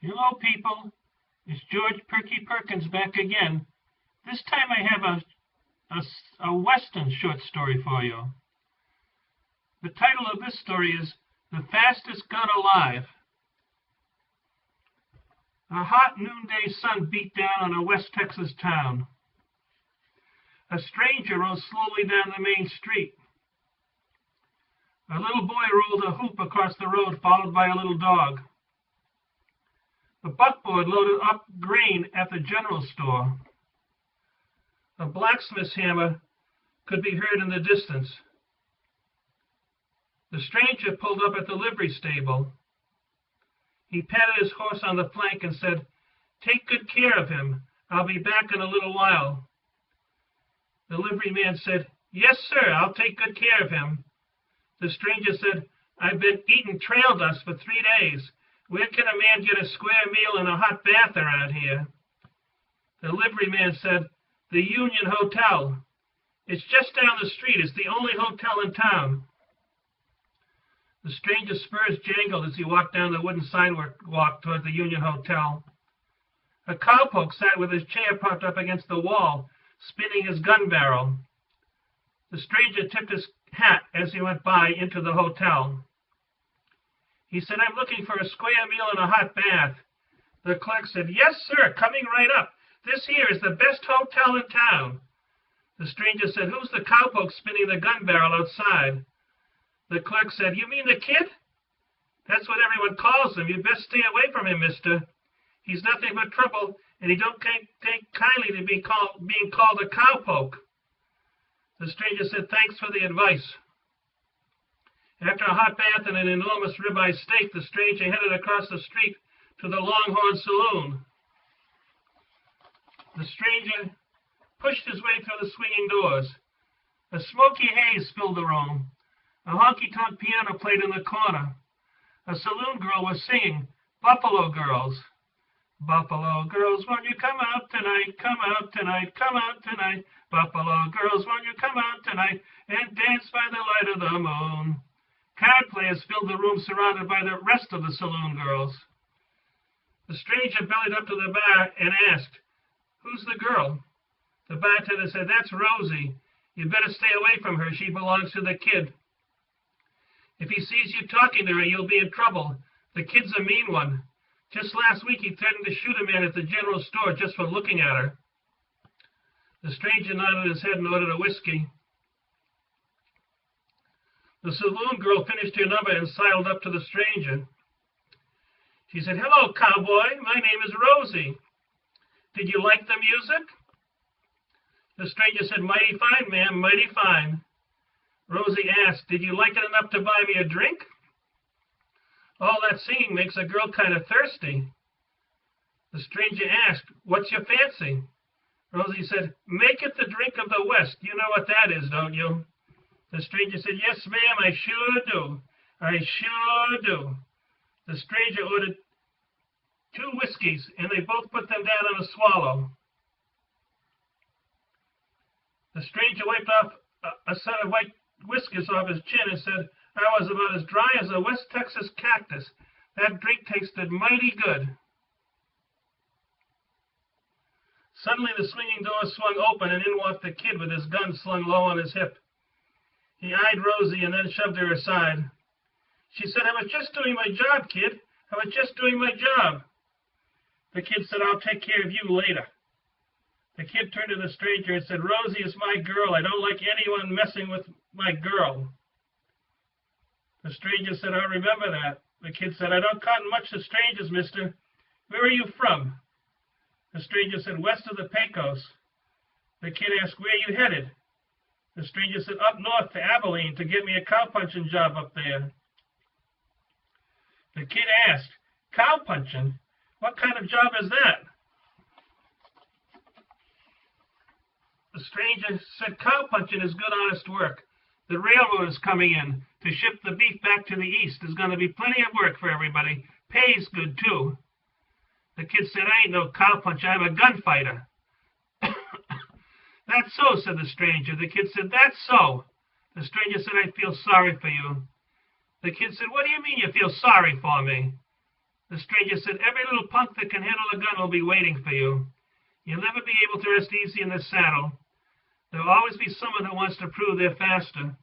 Hello, people. It's George Perky Perkins back again. This time I have a Western short story for you. The title of this story is The Fastest Gun Alive. A hot noonday sun beat down on a West Texas town. A stranger rode slowly down the main street. A little boy rolled a hoop across the road, followed by a little dog. The buckboard loaded up grain at the general store. A blacksmith's hammer could be heard in the distance. The stranger pulled up at the livery stable. He patted his horse on the flank and said, "Take good care of him. I'll be back in a little while." The liveryman said, "Yes, sir, I'll take good care of him." The stranger said, "I've been eating trail dust for 3 days. Where can a man get a square meal and a hot bath around here?" The liveryman said, "The Union Hotel. It's just down the street. It's the only hotel in town." The stranger's spurs jangled as he walked down the wooden sidewalk toward the Union Hotel. A cowpoke sat with his chair propped up against the wall, spinning his gun barrel. The stranger tipped his hat as he went by into the hotel. He said, "I'm looking for a square meal and a hot bath." The clerk said, "Yes, sir, coming right up. This here is the best hotel in town." The stranger said, "Who's the cowpoke spinning the gun barrel outside?" The clerk said, "You mean the kid?" "That's what everyone calls him. You'd best stay away from him, mister. He's nothing but trouble, and he don't take kindly to being called a cowpoke." The stranger said, "Thanks for the advice." After a hot bath and an enormous ribeye steak, the stranger headed across the street to the Longhorn Saloon. The stranger pushed his way through the swinging doors. A smoky haze filled the room. A honky-tonk piano played in the corner. A saloon girl was singing Buffalo Girls. "Buffalo girls, won't you come out tonight, come out tonight, come out tonight. Buffalo girls, won't you come out tonight and dance by the light of the moon." Card players filled the room surrounded by the rest of the saloon girls. The stranger bellied up to the bar and asked, "Who's the girl?" The bartender said, "That's Rosie. You better stay away from her. She belongs to the kid. If he sees you talking to her, you'll be in trouble. The kid's a mean one. Just last week he threatened to shoot a man at the general store just for looking at her." The stranger nodded his head and ordered a whiskey. The saloon girl finished her number and sidled up to the stranger. She said, "Hello, cowboy. My name is Rosie. Did you like the music?" The stranger said, "Mighty fine, ma'am, mighty fine." Rosie asked, "Did you like it enough to buy me a drink?" "All that singing makes a girl kind of thirsty." The stranger asked, "What's your fancy?" Rosie said, "Make it the drink of the West. You know what that is, don't you?" The stranger said, "Yes, ma'am, I sure do. I sure do." The stranger ordered 2 whiskeys, and they both put them down on a swallow. The stranger wiped off a set of white whiskers off his chin and said, "I was about as dry as a West Texas cactus. That drink tasted mighty good." Suddenly the swinging door swung open, and in walked the kid with his gun slung low on his hip. He eyed Rosie and then shoved her aside. She said, "I was just doing my job, kid. I was just doing my job." The kid said, "I'll take care of you later." The kid turned to the stranger and said, "Rosie is my girl. I don't like anyone messing with my girl." The stranger said, "I'll remember that." The kid said, "I don't cotton much to strangers, mister. Where are you from?" The stranger said, "West of the Pecos." The kid asked, "Where are you headed?" The stranger said, "Up north to Abilene to get me a cowpunching job up there." The kid asked, "Cowpunching? What kind of job is that?" The stranger said, "Cowpunching is good, honest work. The railroad is coming in to ship the beef back to the east. There's going to be plenty of work for everybody. Pays good, too." The kid said, "I ain't no cowpuncher. I'm a gunfighter." "That's so," said the stranger. The kid said, "That's so." The stranger said, "I feel sorry for you." The kid said, "What do you mean you feel sorry for me?" The stranger said, "Every little punk that can handle a gun will be waiting for you. You'll never be able to rest easy in the saddle. There'll always be someone who wants to prove they're faster."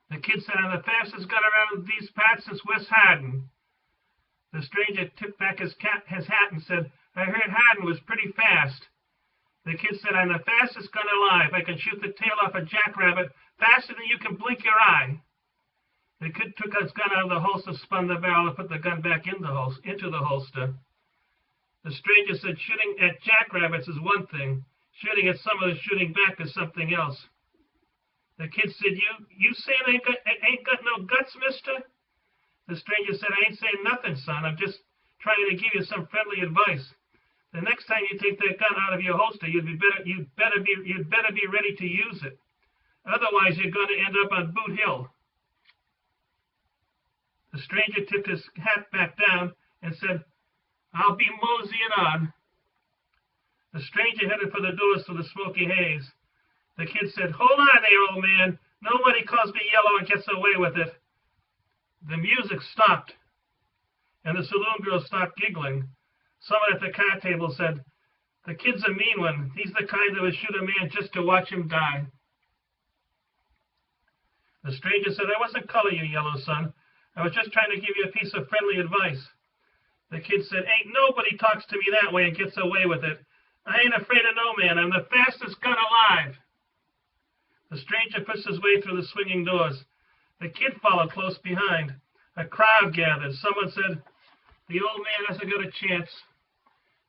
The kid said, "I'm the fastest gun around these parts since Wes Harden." The stranger took back his hat and said, "I heard Harden was pretty fast." The kid said, "I'm the fastest gun alive. I can shoot the tail off a jackrabbit faster than you can blink your eye." The kid took his gun out of the holster, spun the barrel, and put the gun back into the holster. The stranger said, "Shooting at jackrabbits is one thing. Shooting at someone who's shooting back is something else." The kid said, You saying I ain't got no guts, mister?" The stranger said, "I ain't saying nothing, son. I'm just trying to give you some friendly advice. The next time you take that gun out of your holster, you'd better be ready to use it. Otherwise, you're going to end up on Boot Hill." The stranger tipped his hat back down and said, "I'll be moseying on." The stranger headed for the doors through the smoky haze. The kid said, "Hold on there, old man. Nobody calls me yellow and gets away with it." The music stopped, and the saloon girl stopped giggling. Someone at the card table said, "The kid's a mean one. He's the kind that would shoot a man just to watch him die." The stranger said, "I wasn't calling you yellow, son. I was just trying to give you a piece of friendly advice." The kid said, "Ain't nobody talks to me that way and gets away with it. I ain't afraid of no man. I'm the fastest gun alive." The stranger pushed his way through the swinging doors. The kid followed close behind. A crowd gathered. Someone said, "The old man hasn't got a chance."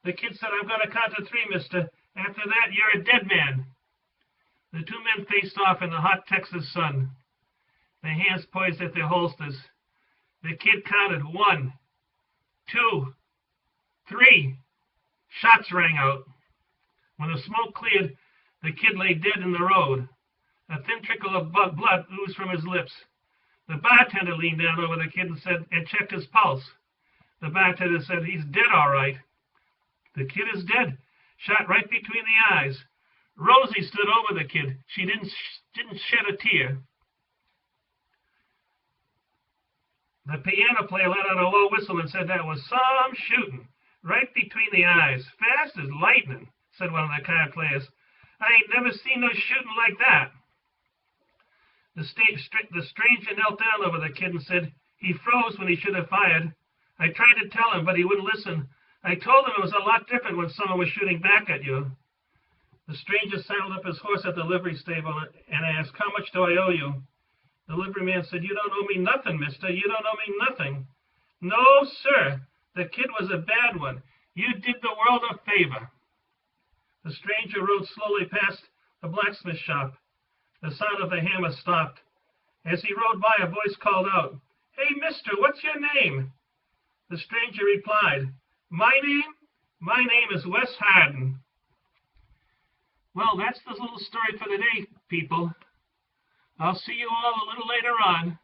The kid said, "I'm going to count to 3, mister. After that, you're a dead man." The two men faced off in the hot Texas sun, their hands poised at their holsters. The kid counted 1, 2, 3. Shots rang out. When the smoke cleared, the kid lay dead in the road. A thin trickle of blood oozed from his lips. The bartender leaned down over the kid and checked his pulse. The bartender said, "He's dead, all right." "The kid is dead. Shot right between the eyes." Rosie stood over the kid. She didn't shed a tear. The piano player let out a low whistle and said, "That was some shooting. Right between the eyes. Fast as lightning," said one of the card players. "I ain't never seen no shooting like that." The stranger knelt down over the kid and said, "He froze when he should have fired. I tried to tell him, but he wouldn't listen. I told him it was a lot different when someone was shooting back at you." The stranger saddled up his horse at the livery stable and asked, "How much do I owe you?" The liveryman said, "You don't owe me nothing, mister. You don't owe me nothing." "No, sir. The kid was a bad one. You did the world a favor." The stranger rode slowly past the blacksmith shop. The sound of the hammer stopped. As he rode by, a voice called out, "Hey, mister, what's your name?" The stranger replied, My name is Wes Harden." Well, that's the little story for the day, people. I'll see you all a little later on.